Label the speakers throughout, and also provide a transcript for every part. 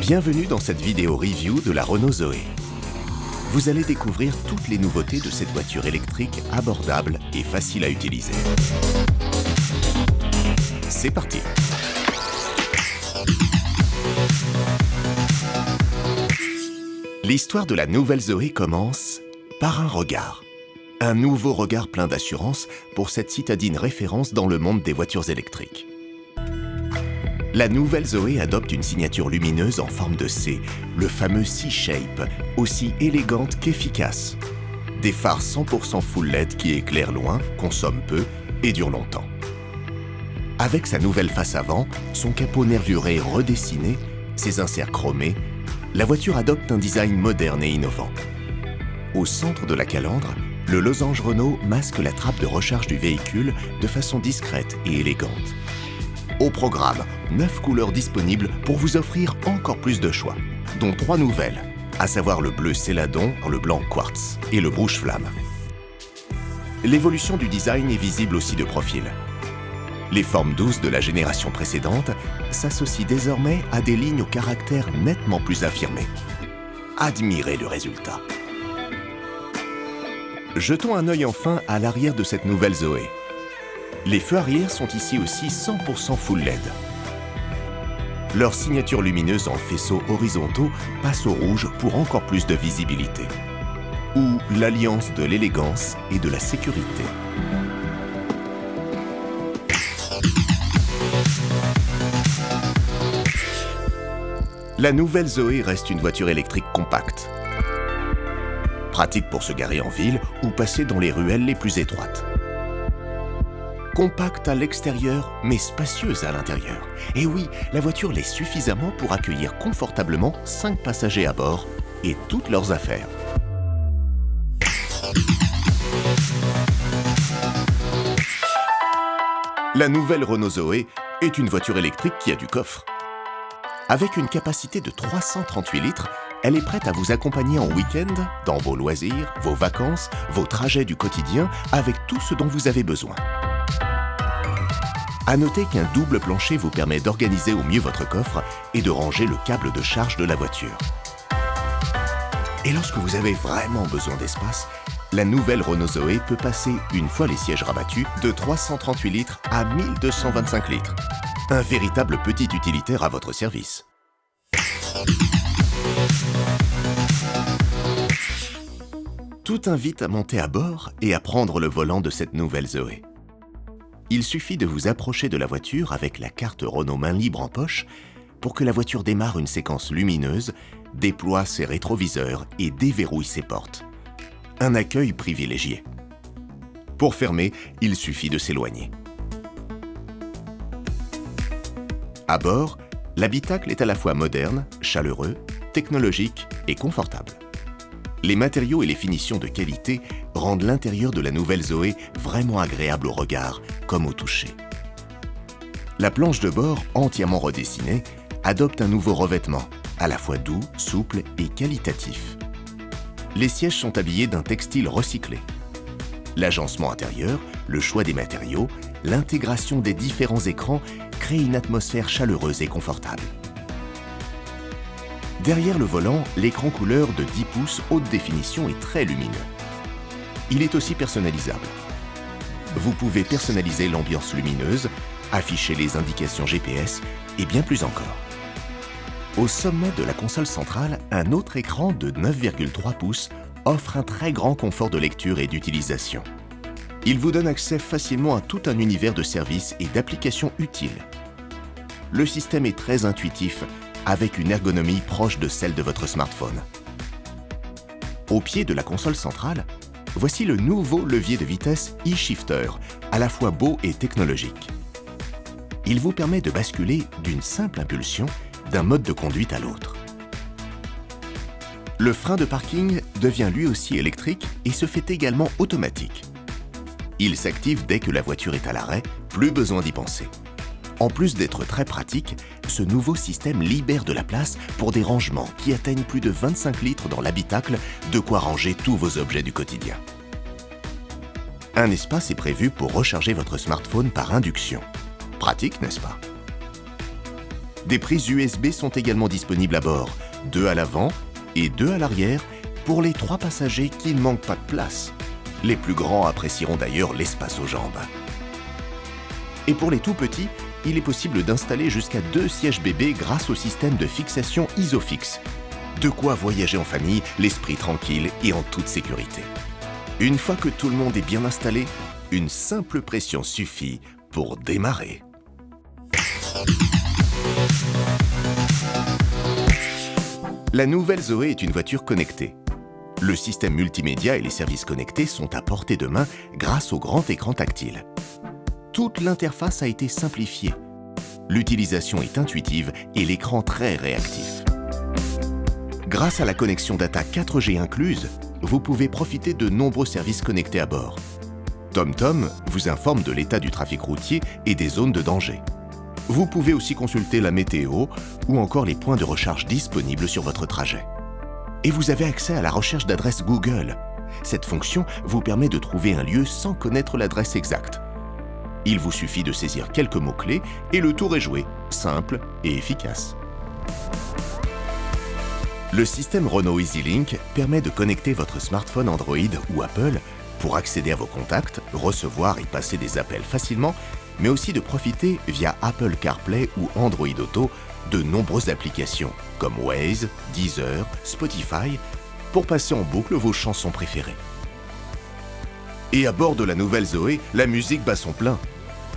Speaker 1: Bienvenue dans cette vidéo review de la Renault Zoe. Vous allez découvrir toutes les nouveautés de cette voiture électrique abordable et facile à utiliser. C'est parti! L'histoire de la nouvelle Zoe commence par un regard. Un nouveau regard plein d'assurance pour cette citadine référence dans le monde des voitures électriques. La nouvelle Zoe adopte une signature lumineuse en forme de C, le fameux C-Shape, aussi élégante qu'efficace. Des phares 100% full LED qui éclairent loin, consomment peu et durent longtemps. Avec sa nouvelle face avant, son capot nervuré redessiné, ses inserts chromés, la voiture adopte un design moderne et innovant. Au centre de la calandre, le losange Renault masque la trappe de recharge du véhicule de façon discrète et élégante. Au programme, 9 couleurs disponibles pour vous offrir encore plus de choix, dont 3 nouvelles, à savoir le bleu céladon, le blanc quartz et le rouge flamme. L'évolution du design est visible aussi de profil. Les formes douces de la génération précédente s'associent désormais à des lignes au caractère nettement plus affirmé. Admirez le résultat. Jetons un œil enfin à l'arrière de cette nouvelle Zoe. Les feux arrière sont ici aussi 100% full LED. Leur signature lumineuse en faisceaux horizontaux passe au rouge pour encore plus de visibilité. Ou l'alliance de l'élégance et de la sécurité. La nouvelle Zoe reste une voiture électrique compacte. Pratique pour se garer en ville ou passer dans les ruelles les plus étroites. Compacte à l'extérieur, mais spacieuse à l'intérieur. Et oui, la voiture l'est suffisamment pour accueillir confortablement 5 passagers à bord et toutes leurs affaires. La nouvelle Renault Zoe est une voiture électrique qui a du coffre. Avec une capacité de 338 litres, elle est prête à vous accompagner en week-end, dans vos loisirs, vos vacances, vos trajets du quotidien, avec tout ce dont vous avez besoin. À noter qu'un double plancher vous permet d'organiser au mieux votre coffre et de ranger le câble de charge de la voiture. Et lorsque vous avez vraiment besoin d'espace, la nouvelle Renault Zoe peut passer, une fois les sièges rabattus, de 338 litres à 1225 litres. Un véritable petit utilitaire à votre service. Tout invite à monter à bord et à prendre le volant de cette nouvelle Zoe. Il suffit de vous approcher de la voiture avec la carte Renault main libre en poche pour que la voiture démarre une séquence lumineuse, déploie ses rétroviseurs et déverrouille ses portes. Un accueil privilégié. Pour fermer, il suffit de s'éloigner. À bord, l'habitacle est à la fois moderne, chaleureux, technologique et confortable. Les matériaux et les finitions de qualité rendent l'intérieur de la nouvelle Zoe vraiment agréable au regard comme au toucher. La planche de bord, entièrement redessinée, adopte un nouveau revêtement, à la fois doux, souple et qualitatif. Les sièges sont habillés d'un textile recyclé. L'agencement intérieur, le choix des matériaux, l'intégration des différents écrans créent une atmosphère chaleureuse et confortable. Derrière le volant, l'écran couleur de 10 pouces haute définition est très lumineux. Il est aussi personnalisable. Vous pouvez personnaliser l'ambiance lumineuse, afficher les indications GPS et bien plus encore. Au sommet de la console centrale, un autre écran de 9,3 pouces offre un très grand confort de lecture et d'utilisation. Il vous donne accès facilement à tout un univers de services et d'applications utiles. Le système est très intuitif, avec une ergonomie proche de celle de votre smartphone. Au pied de la console centrale, voici le nouveau levier de vitesse e-Shifter, à la fois beau et technologique. Il vous permet de basculer d'une simple impulsion d'un mode de conduite à l'autre. Le frein de parking devient lui aussi électrique et se fait également automatique. Il s'active dès que la voiture est à l'arrêt, plus besoin d'y penser. En plus d'être très pratique, ce nouveau système libère de la place pour des rangements qui atteignent plus de 25 litres dans l'habitacle, de quoi ranger tous vos objets du quotidien. Un espace est prévu pour recharger votre smartphone par induction. Pratique, n'est-ce pas? Des prises USB sont également disponibles à bord, 2 à l'avant et 2 à l'arrière, pour les 3 passagers qui ne manquent pas de place. Les plus grands apprécieront d'ailleurs l'espace aux jambes. Et pour les tout petits, il est possible d'installer jusqu'à 2 sièges bébés grâce au système de fixation Isofix. De quoi voyager en famille, l'esprit tranquille et en toute sécurité. Une fois que tout le monde est bien installé, une simple pression suffit pour démarrer. La nouvelle Zoé est une voiture connectée. Le système multimédia et les services connectés sont à portée de main grâce au grand écran tactile. Toute l'interface a été simplifiée. L'utilisation est intuitive et l'écran très réactif. Grâce à la connexion data 4G incluse, vous pouvez profiter de nombreux services connectés à bord. TomTom vous informe de l'état du trafic routier et des zones de danger. Vous pouvez aussi consulter la météo ou encore les points de recharge disponibles sur votre trajet. Et vous avez accès à la recherche d'adresse Google. Cette fonction vous permet de trouver un lieu sans connaître l'adresse exacte. Il vous suffit de saisir quelques mots-clés et le tour est joué, simple et efficace. Le système Renault EasyLink permet de connecter votre smartphone Android ou Apple pour accéder à vos contacts, recevoir et passer des appels facilement, mais aussi de profiter via Apple CarPlay ou Android Auto de nombreuses applications comme Waze, Deezer, Spotify, pour passer en boucle vos chansons préférées. Et à bord de la nouvelle Zoé, la musique bat son plein.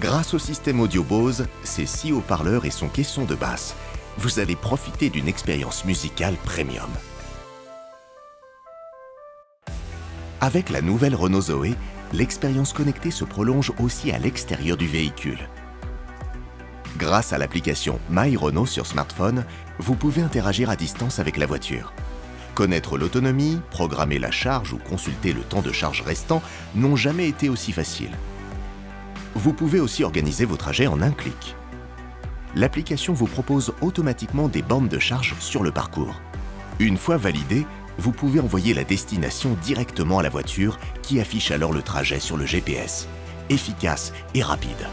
Speaker 1: Grâce au système audio Bose, ses 6 haut-parleurs et son caisson de basse, vous allez profiter d'une expérience musicale premium. Avec la nouvelle Renault Zoé, l'expérience connectée se prolonge aussi à l'extérieur du véhicule. Grâce à l'application My Renault sur smartphone, vous pouvez interagir à distance avec la voiture. Connaître l'autonomie, programmer la charge ou consulter le temps de charge restant n'ont jamais été aussi faciles. Vous pouvez aussi organiser vos trajets en un clic. L'application vous propose automatiquement des bornes de charge sur le parcours. Une fois validé, vous pouvez envoyer la destination directement à la voiture qui affiche alors le trajet sur le GPS. Efficace et rapide.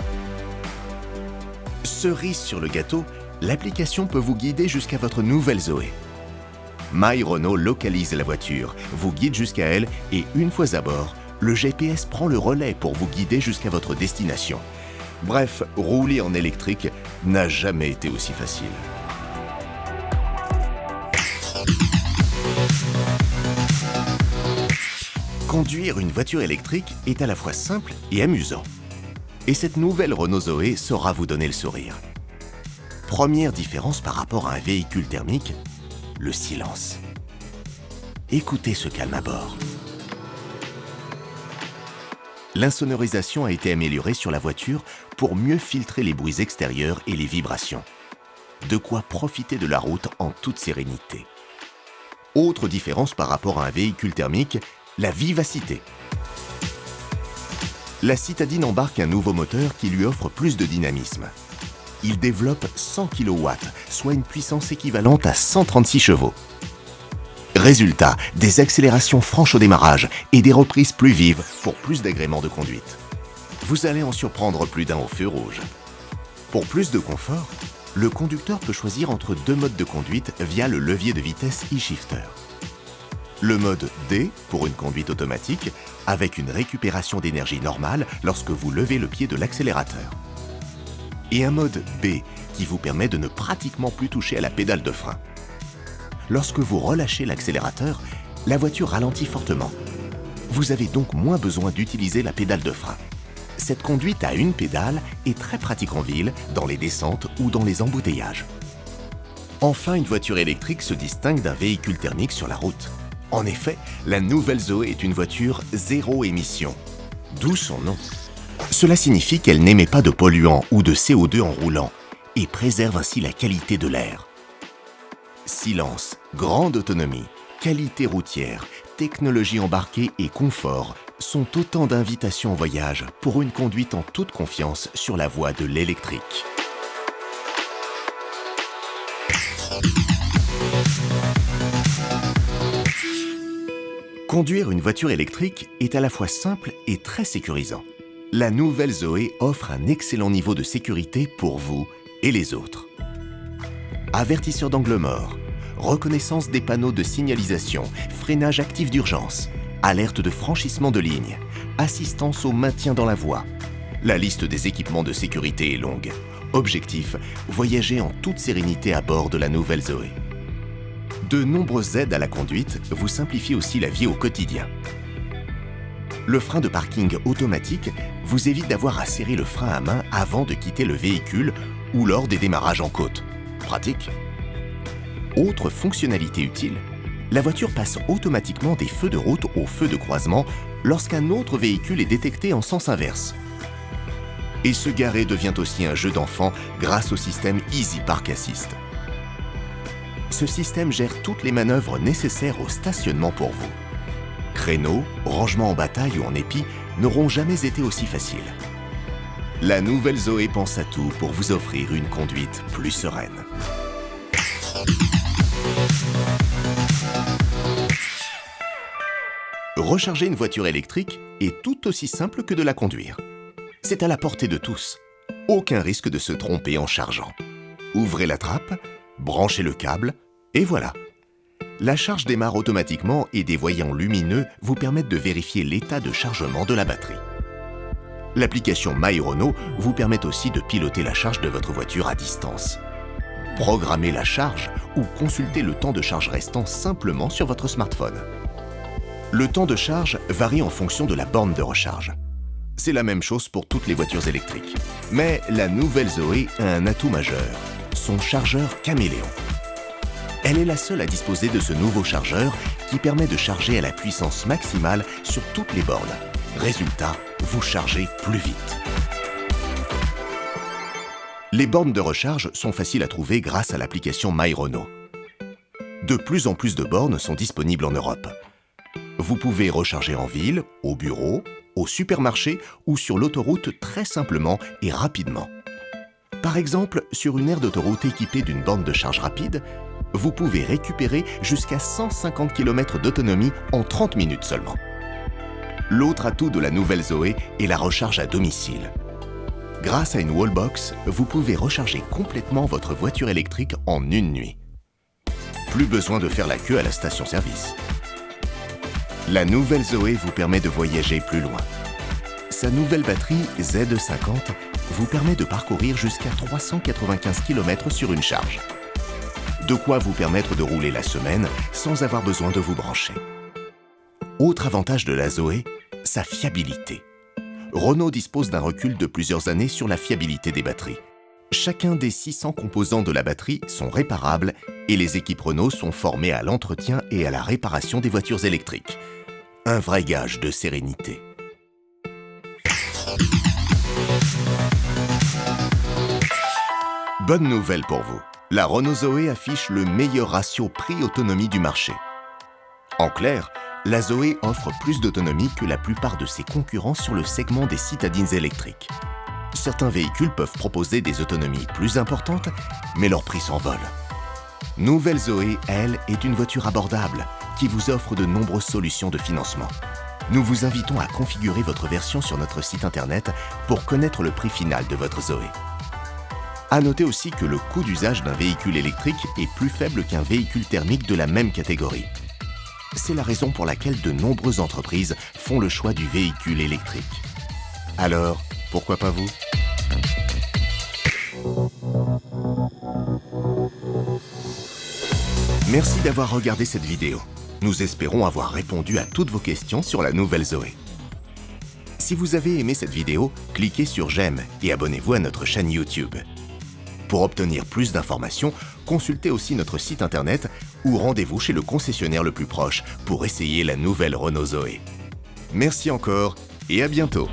Speaker 1: Cerise sur le gâteau, l'application peut vous guider jusqu'à votre nouvelle Zoé. My Renault localise la voiture, vous guide jusqu'à elle et une fois à bord, le GPS prend le relais pour vous guider jusqu'à votre destination. Bref, rouler en électrique n'a jamais été aussi facile. Conduire une voiture électrique est à la fois simple et amusant. Et cette nouvelle Renault Zoé saura vous donner le sourire. Première différence par rapport à un véhicule thermique, le silence. Écoutez ce calme à bord. L'insonorisation a été améliorée sur la voiture pour mieux filtrer les bruits extérieurs et les vibrations. De quoi profiter de la route en toute sérénité. Autre différence par rapport à un véhicule thermique, la vivacité. La citadine embarque un nouveau moteur qui lui offre plus de dynamisme. Il développe 100 kW, soit une puissance équivalente à 136 chevaux. Résultat, des accélérations franches au démarrage et des reprises plus vives pour plus d'agréments de conduite. Vous allez en surprendre plus d'un au feu rouge. Pour plus de confort, le conducteur peut choisir entre 2 modes de conduite via le levier de vitesse e-shifter. Le mode D pour une conduite automatique, avec une récupération d'énergie normale lorsque vous levez le pied de l'accélérateur. Et un mode B qui vous permet de ne pratiquement plus toucher à la pédale de frein. Lorsque vous relâchez l'accélérateur, la voiture ralentit fortement. Vous avez donc moins besoin d'utiliser la pédale de frein. Cette conduite à une pédale est très pratique en ville, dans les descentes ou dans les embouteillages. Enfin, une voiture électrique se distingue d'un véhicule thermique sur la route. En effet, la nouvelle Zoé est une voiture zéro émission, d'où son nom. Cela signifie qu'elle n'émet pas de polluants ou de CO2 en roulant et préserve ainsi la qualité de l'air. Silence, grande autonomie, qualité routière, technologie embarquée et confort sont autant d'invitations au voyage pour une conduite en toute confiance sur la voie de l'électrique. Conduire une voiture électrique est à la fois simple et très sécurisant. La nouvelle Zoé offre un excellent niveau de sécurité pour vous et les autres. avertisseur d'angle mort, reconnaissance des panneaux de signalisation, freinage actif d'urgence, alerte de franchissement de ligne, assistance au maintien dans la voie. La liste des équipements de sécurité est longue. Objectif, voyager en toute sérénité à bord de la nouvelle Zoé. De nombreuses aides à la conduite vous simplifient aussi la vie au quotidien. Le frein de parking automatique vous évite d'avoir à serrer le frein à main avant de quitter le véhicule ou lors des démarrages en côte. Pratique. Autre fonctionnalité utile, la voiture passe automatiquement des feux de route aux feux de croisement lorsqu'un autre véhicule est détecté en sens inverse. Et se garer devient aussi un jeu d'enfant grâce au système Easy Park Assist. Ce système gère toutes les manœuvres nécessaires au stationnement pour vous. Créneaux, rangements en bataille ou en épi n'auront jamais été aussi faciles. La nouvelle Zoé pense à tout pour vous offrir une conduite plus sereine. Recharger une voiture électrique est tout aussi simple que de la conduire. C'est à la portée de tous. Aucun risque de se tromper en chargeant. Ouvrez la trappe, branchez le câble, et voilà. La charge démarre automatiquement et des voyants lumineux vous permettent de vérifier l'état de chargement de la batterie. L'application MyRenault vous permet aussi de piloter la charge de votre voiture à distance. Programmez la charge ou consultez le temps de charge restant simplement sur votre smartphone. Le temps de charge varie en fonction de la borne de recharge. C'est la même chose pour toutes les voitures électriques. Mais la nouvelle Zoé a un atout majeur, son chargeur caméléon. Elle est la seule à disposer de ce nouveau chargeur qui permet de charger à la puissance maximale sur toutes les bornes. Résultat, vous chargez plus vite. Les bornes de recharge sont faciles à trouver grâce à l'application MyRenault. De plus en plus de bornes sont disponibles en Europe. Vous pouvez recharger en ville, au bureau, au supermarché ou sur l'autoroute très simplement et rapidement. Par exemple, sur une aire d'autoroute équipée d'une borne de charge rapide, vous pouvez récupérer jusqu'à 150 km d'autonomie en 30 minutes seulement. L'autre atout de la nouvelle Zoé est la recharge à domicile. Grâce à une wallbox, vous pouvez recharger complètement votre voiture électrique en une nuit. Plus besoin de faire la queue à la station-service. La nouvelle Zoé vous permet de voyager plus loin. Sa nouvelle batterie Z50 vous permet de parcourir jusqu'à 395 km sur une charge. De quoi vous permettre de rouler la semaine sans avoir besoin de vous brancher. Autre avantage de la Zoé, sa fiabilité. Renault dispose d'un recul de plusieurs années sur la fiabilité des batteries. Chacun des 600 composants de la batterie sont réparables et les équipes Renault sont formées à l'entretien et à la réparation des voitures électriques. Un vrai gage de sérénité. Bonne nouvelle pour vous. La Renault Zoé affiche le meilleur ratio prix-autonomie du marché. En clair, la Zoé offre plus d'autonomie que la plupart de ses concurrents sur le segment des citadines électriques. Certains véhicules peuvent proposer des autonomies plus importantes, mais leur prix s'envole. Nouvelle Zoé, elle, est une voiture abordable qui vous offre de nombreuses solutions de financement. Nous vous invitons à configurer votre version sur notre site internet pour connaître le prix final de votre Zoé. À noter aussi que le coût d'usage d'un véhicule électrique est plus faible qu'un véhicule thermique de la même catégorie. C'est la raison pour laquelle de nombreuses entreprises font le choix du véhicule électrique. Alors, pourquoi pas vous ? Merci d'avoir regardé cette vidéo. Nous espérons avoir répondu à toutes vos questions sur la nouvelle Zoé. Si vous avez aimé cette vidéo, cliquez sur j'aime et abonnez-vous à notre chaîne YouTube. Pour obtenir plus d'informations, consultez aussi notre site internet ou rendez-vous chez le concessionnaire le plus proche pour essayer la nouvelle Renault Zoé. Merci encore et à bientôt.